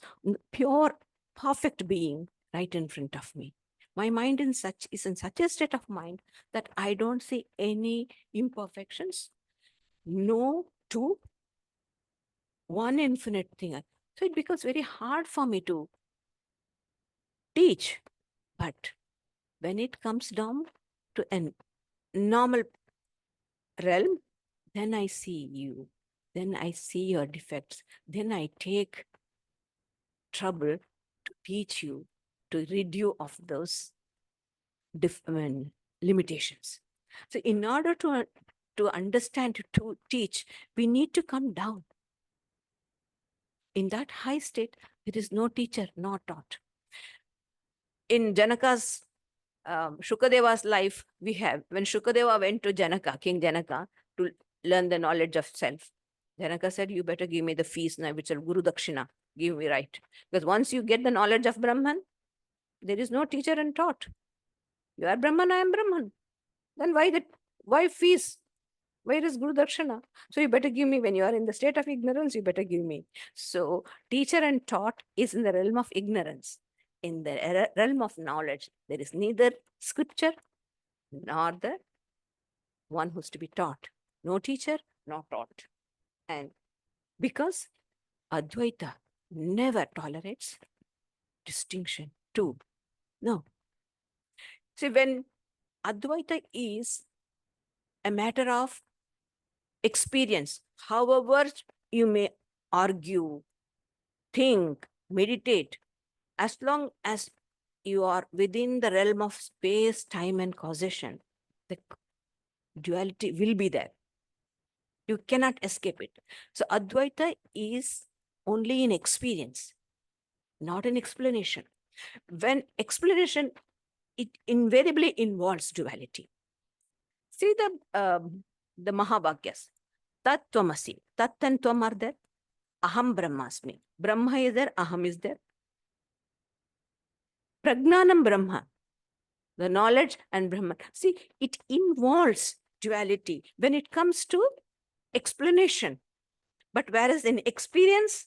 pure, perfect being right in front of me. My mind is in such a state of mind that I don't see any imperfections, no two, one infinite thing. So it becomes very hard for me to teach. But when it comes down to a normal realm, then I see you. Then I see your defects. Then I take trouble to teach you, to rid you of those limitations. So in order to understand, to teach, we need to come down. In that high state, there is no teacher, no taught. In Janaka's, Shukadeva's life, we have, when Shukadeva went to Janaka, King Janaka, to learn the knowledge of self, Janaka said, you better give me the fees now, which is Guru Dakshina, give me right. Because once you get the knowledge of Brahman, there is no teacher and taught. You are Brahman, I am Brahman. Then why fees? Where is Guru Dakshina? So you better give me, when you are in the state of ignorance, you better give me. So teacher and taught is in the realm of ignorance. In the realm of knowledge, there is neither scripture nor the one who's to be taught. No teacher, no taught. And because Advaita never tolerates distinction too. No. See, when Advaita is a matter of experience, however you may argue, think, meditate, as long as you are within the realm of space, time, and causation, the duality will be there. You cannot escape it. So Advaita is only in experience, not in explanation. When explanation, it invariably involves duality. See the Mahavakyas. Tat Tvamasi. Tat and Tvam are there. Aham Brahmasmi. Brahma is there, Aham is there. Pragnanam Brahma. The knowledge and Brahman. See, it involves duality when it comes to explanation. But whereas in experience,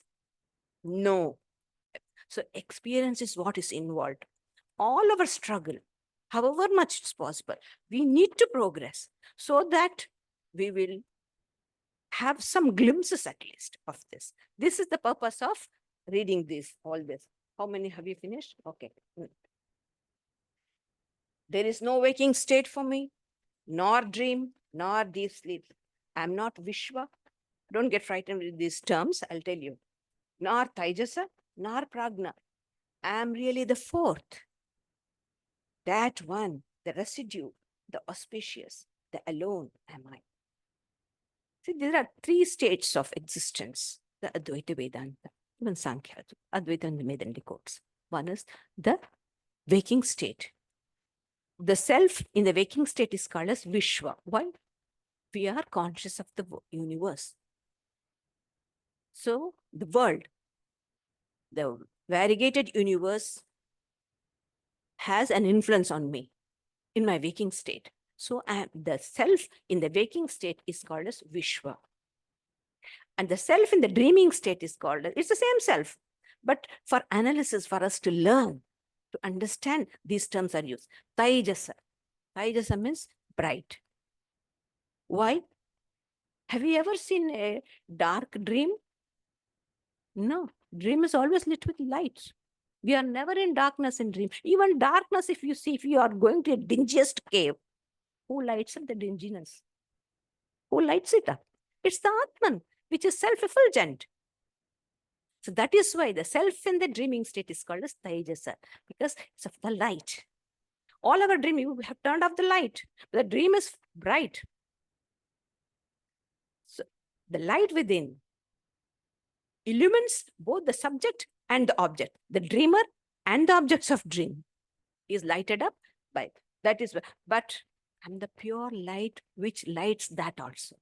no. So experience is what is involved. All our struggle, however much it's possible, we need to progress so that we will have some glimpses at least of this. This is the purpose of reading this, all this. How many have you finished? Okay. There is no waking state for me, nor dream, nor deep sleep. I'm not Vishwa. Don't get frightened with these terms, I'll tell you. Nor Taijasa, nor Pragna. I'm really the fourth. That one, the residue, the auspicious, the alone am I. See, there are three states of existence, the Advaita Vedanta, even Sankhya, Advaita and the Vedanta quotes. One is the waking state. The self in the waking state is called as Vishwa. Why? We are conscious of the universe. So the world, the variegated universe has an influence on me in my waking state. So the self in the waking state is called as Vishwa. And the self in the dreaming state is called, it's the same self. But for analysis, for us to learn, to understand, these terms are used. Taijasa. Taijasa means bright. Why? Have you ever seen a dark dream? No. Dream is always lit with light. We are never in darkness in dream. Even darkness, if you are going to a dingiest cave, who lights up the dinginess? Who lights it up? It's the Atman, which is self-effulgent. So that is why the self in the dreaming state is called as Taijasa, because it's of the light. All our dream, you have turned off the light. The dream is bright. So the light within illumines both the subject and the object. The dreamer and the objects of dream is lighted up by that is, but I'm the pure light which lights that also.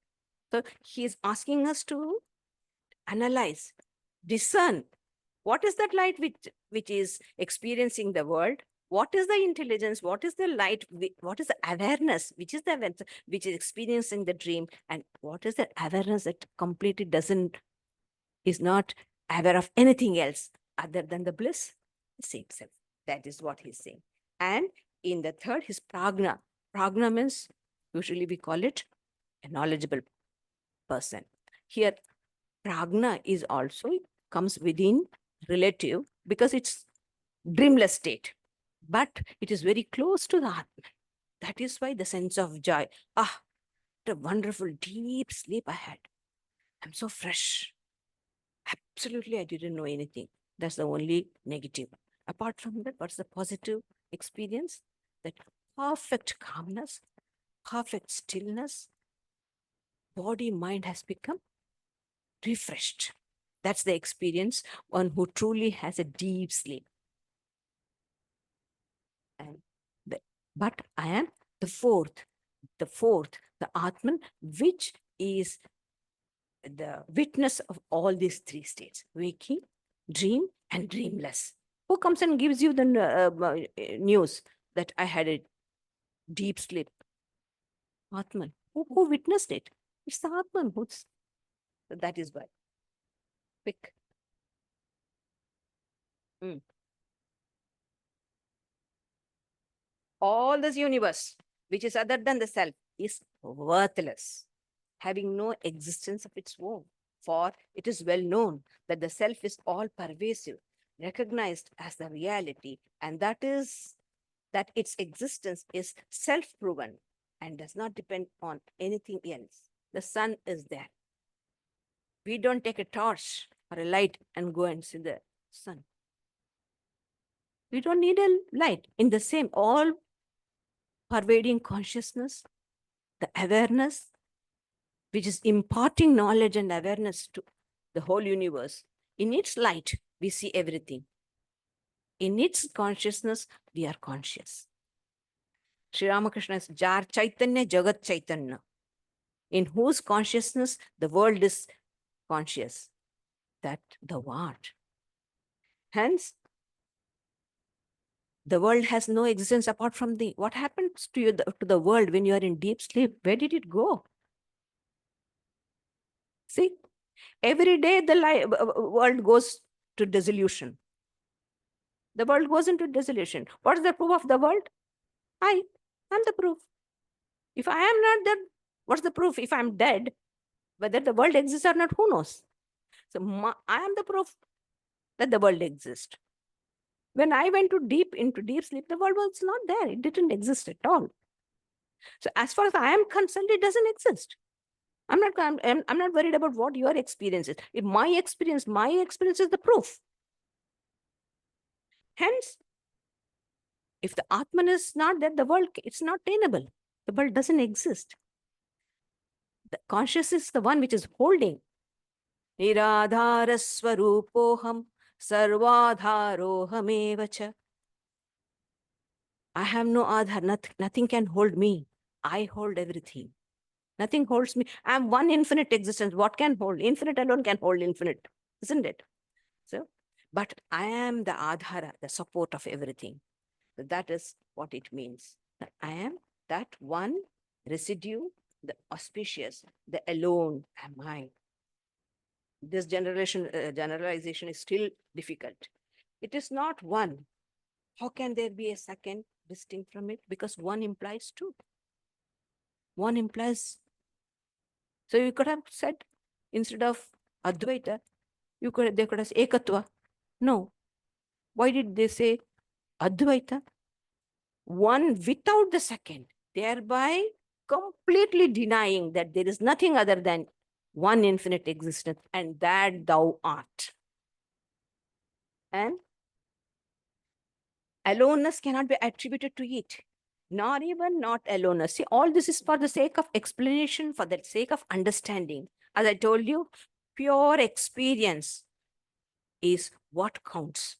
So he is asking us to analyze, discern what is that light which is experiencing the world, what is the intelligence, what is the light, what is the awareness, which is the awareness which is experiencing the dream, and what is the awareness that completely doesn't is not aware of anything else other than the bliss, the same self. That is what he's saying. And in the third, his prajna. Prajna means, usually we call it a knowledgeable person. Here, prajna is also comes within relative because it's dreamless state, but it is very close to the Atman. That is why the sense of joy. Ah, what a wonderful deep sleep I had. I'm so fresh. Absolutely, I didn't know anything. That's the only negative. Apart from that, what's the positive experience? That perfect calmness, perfect stillness, body, mind has become refreshed. That's the experience one who truly has a deep sleep. And but I am the fourth, the Atman, which is the witness of all these three states: waking, dream, and dreamless. Who comes and gives you the news that I had a deep sleep? Atman. Who witnessed it? It's the Atman. So that is why. Quick. All this universe, which is other than the self, is worthless, having no existence of its own. For it is well known that the self is all pervasive, recognized as the reality, and that is that its existence is self-proven and does not depend on anything else. The sun is there. We don't take a torch or a light and go and see the sun. We don't need a light. In the same, all pervading consciousness, the awareness, which is imparting knowledge and awareness to the whole universe. In its light, we see everything. In its consciousness, we are conscious. Sri Ramakrishna is Jar Chaitanya, Jagat Chaitanya, in whose consciousness the world is conscious. That the what? Hence, the world has no existence apart from the. What happens to you, to the world when you are in deep sleep? Where did it go? See, every day the world goes to dissolution. The world goes into dissolution. What is the proof of the world? I am the proof. If I am not there, what's the proof? If I'm dead, whether the world exists or not, who knows? So I am the proof that the world exists. When I went into deep sleep, the world was not there. It didn't exist at all. So as far as I am concerned, it doesn't exist. I'm not worried about what your experience is. If my experience is the proof. Hence, if the Atman is not there, the world, it's not tenable. The world doesn't exist. The consciousness is the one which is holding. Niradhara swarupoham sarvadharohamevacha. I have no adhar. Nothing can hold me. I hold everything. Nothing holds me. I am one infinite existence. What can hold? Infinite alone can hold infinite, isn't it? So, but I am the adhara, the support of everything. So that is what it means. That I am that one residue, the auspicious, the alone am I. This generalization is still difficult. It is not one. How can there be a second distinct from it? Because one implies two. One implies. So you could have said, instead of Advaita, they could have said Ekatva. No. Why did they say Advaita? One without the second, thereby completely denying that there is nothing other than one infinite existence, and that thou art. And aloneness cannot be attributed to it, nor even not aloneness. See, all this is for the sake of explanation, for the sake of understanding. As I told you, pure experience is what counts.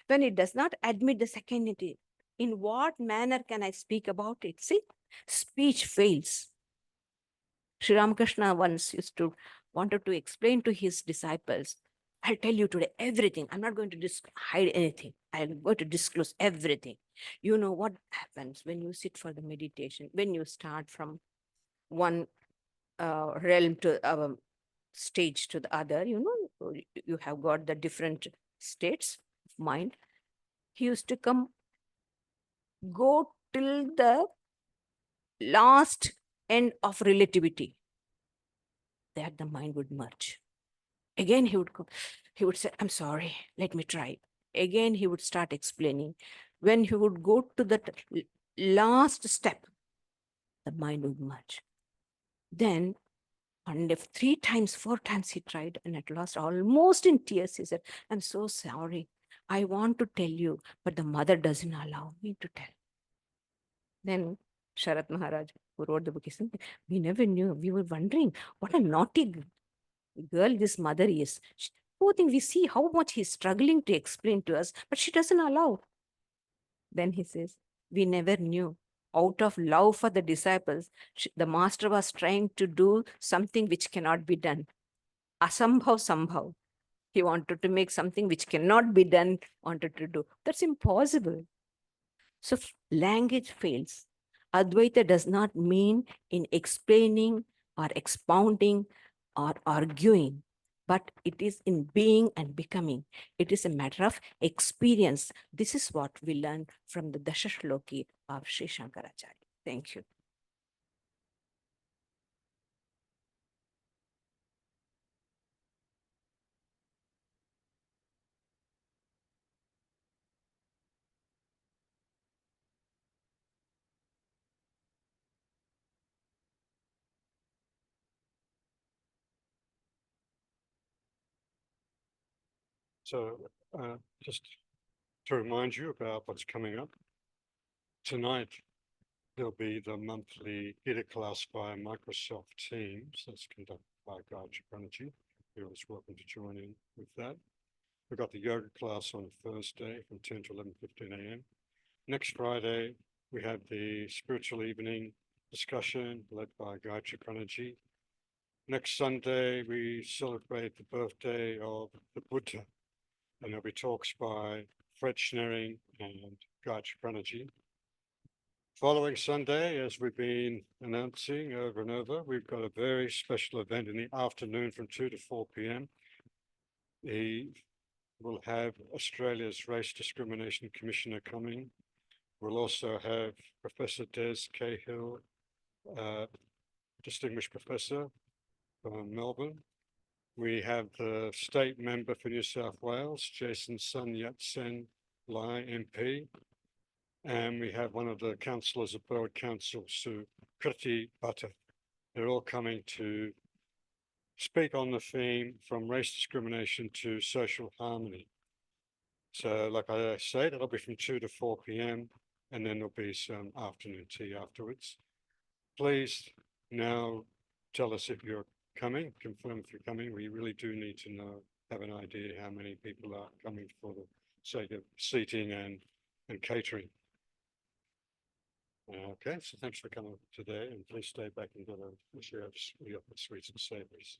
When it does not admit the secondity, in what manner can I speak about it? See, speech fails. Sri Ramakrishna once wanted to explain to his disciples, I'll tell you today everything. I'm not going to hide anything. I'm going to disclose everything. You know what happens when you sit for the meditation, when you start from one realm to stage to the other, you have got the different states of mind. He used to go till the last end of relativity. That the mind would merge. Again, he would say, I'm sorry, let me try. Again, he would start explaining. When he would go to the last step, the mind would merge. Then, and if 3 times, 4 times he tried, and at last, almost in tears, he said, I'm so sorry. I want to tell you, but the mother doesn't allow me to tell. Then Sharat Maharaj, who wrote the book, he said, we never knew. We were wondering what a naughty girl this mother is. Poor thing, we see how much he's struggling to explain to us, but she doesn't allow. Then he says, we never knew. Out of love for the disciples, the master was trying to do something which cannot be done. Asambhav Sambhav. He wanted to make something which cannot be done, wanted to do. That's impossible. So language fails. Advaita does not mean in explaining or expounding or arguing, but it is in being and becoming. It is a matter of experience. This is what we learn from the Dashashloki of Sri Shankaracharya. Thank you. So just to remind you about what's coming up, tonight there'll be the monthly Gita class by Microsoft Teams that's conducted by Gayatri Banerjee. You're always welcome to join in with that. We've got the yoga class on Thursday from 10 to 11:15 a.m. Next Friday, we have the spiritual evening discussion led by Gayatri Banerjee. Next Sunday, we celebrate the birthday of the Buddha, and there'll be talks by Fred Schneering and Gayatri Banerjee. Following Sunday, as we've been announcing over and over, we've got a very special event in the afternoon from 2 to 4 p.m. We'll have Australia's Race Discrimination Commissioner coming. We'll also have Professor Des Cahill, Distinguished Professor from Melbourne. We have the State Member for New South Wales, Jason Sun Yat-sen Lai MP. And we have one of the councillors of Berwick Council, Sue Kriti Bhatta. They're all coming to speak on the theme from race discrimination to social harmony. So like I said, it'll be from 2 to 4 p.m. and then there'll be some afternoon tea afterwards. Please now tell us if you're coming, confirm if you're coming. We really do need to know, have an idea how many people are coming for the sake of seating and catering. Okay, so thanks for coming today, and please stay back and get a share of sweets and savories.